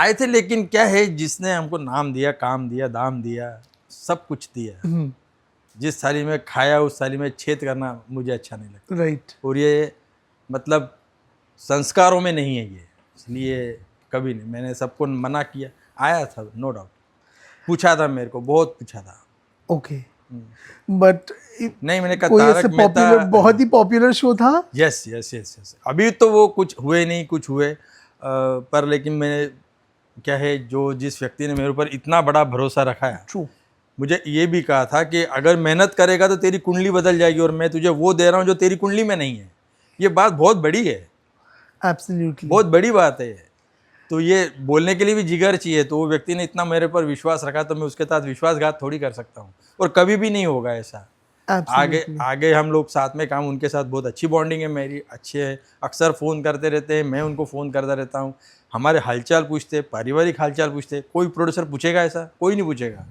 आए थे, लेकिन क्या है, जिसने हमको नाम दिया, काम दिया, दाम दिया, सब कुछ दिया, जिस थाली में खाया उस थाली में छेद करना मुझे अच्छा नहीं लगता। राइट। और ये मतलब संस्कारों में नहीं है ये, इसलिए कभी नहीं, मैंने सबको मना किया। आया था नो डाउट, पूछा था मेरे को, बहुत पूछा था। ओके, बट नहीं, मैंने कहा कोई ऐसे तारक मेहता पॉपुलर, बहुत ही पॉपुलर शो था। Yes yes yes yes. अभी तो वो कुछ हुए नहीं, कुछ हुए पर लेकिन मैंने क्या है, जो जिस व्यक्ति ने मेरे ऊपर इतना बड़ा भरोसा रखा है, ट्रू। मुझे ये भी कहा था कि अगर मेहनत करेगा तो तेरी कुंडली बदल जाएगी, और मैं तुझे वो दे रहा हूँ जो तेरी कुंडली में नहीं है। ये बात बहुत बड़ी है, एब्सोल्युटली, बहुत बड़ी बात है। तो ये बोलने के लिए भी जिगर चाहिए। तो वो व्यक्ति ने इतना मेरे पर विश्वास रखा, तो मैं उसके साथ विश्वासघात थोड़ी कर सकता हूँ, और कभी भी नहीं होगा ऐसा। आगे हम लोग साथ में काम, उनके साथ बहुत अच्छी बॉन्डिंग है मेरी, अच्छे है, अक्सर फ़ोन करते रहते हैं, मैं उनको फ़ोन करता रहता हूँ, हमारे हालचाल पूछते, पारिवारिक हालचाल पूछते। कोई प्रोड्यूसर पूछेगा ऐसा? कोई नहीं पूछेगा।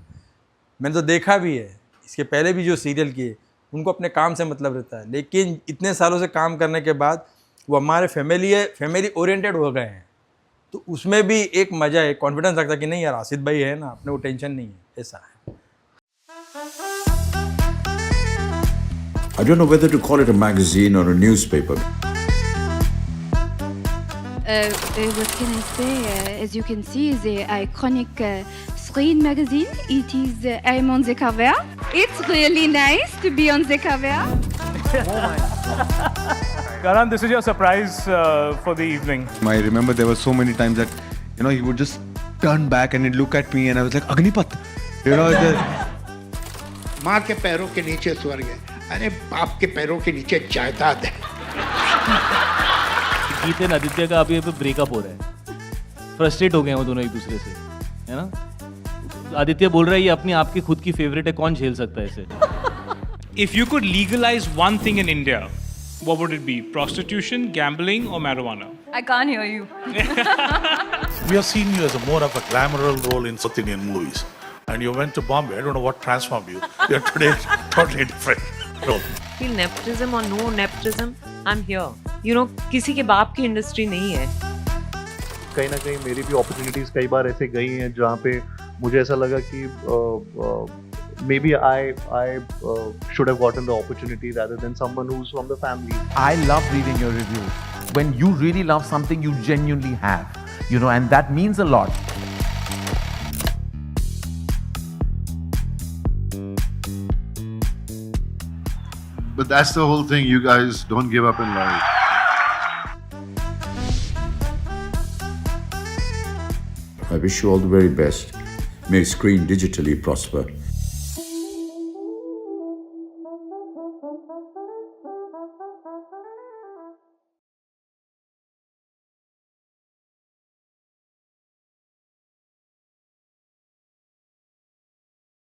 मैंने तो देखा भी है, इसके पहले भी जो सीरियल किए, उनको अपने काम से मतलब रहता है, लेकिन इतने सालों से काम करने के बाद वो हमारे फैमिली ओरिएंटेड हो गए हैं। तो उसमें भी एक मज़ा है, कॉन्फिडेंस लगता है कि नहीं यार, आसिफ भाई है ना, अपने को टेंशन नहीं है, ऐसा है। I don't know whether to call it a magazine or a newspaper. What can I say? As you can see, the iconic screen magazine. It is I'm on the cover. It's really nice to be on the cover. Karan, this is your surprise for the evening. I remember there were so many times that, you know, he would just turn back and he'd look at me and I was like, Agnipath, you know. माँ के पैरों के नीचे स्वर्ग है, अरे बाप के पैरों के नीचे जायदाद है। गीत एंड आदित्य का अभी ब्रेकअप हो रहा है, फ्रस्ट्रेट हो गए हैं वो दोनों एक दूसरे से, है ना। आदित्य बोल रहा है ये अपनी आपकी खुद की फेवरेट है, कौन झेल सकता है इसे। If you could legalize one thing in India, what would it be? Prostitution, gambling, or marijuana? I can't hear you. We have seen you as more of a glamorous role in South Indian movies. And you went to Bombay. I don't know what transformed you. You're today totally different role. Feel nepotism or no nepotism, I'm here. You know, किसी के बाप की industry नहीं है। कहीं ना कहीं मेरी भी अपॉर्चुनिटीज कई बार ऐसे गई हैं जहाँ पे मुझे ऐसा लगा कि maybe I should have gotten the opportunity rather than someone who's from the family. I love reading your reviews. When you really love something, you genuinely have, you know, and that means a lot. But that's the whole thing. You guys don't give up in life. I wish you all the very best. May Screen digitally prosper.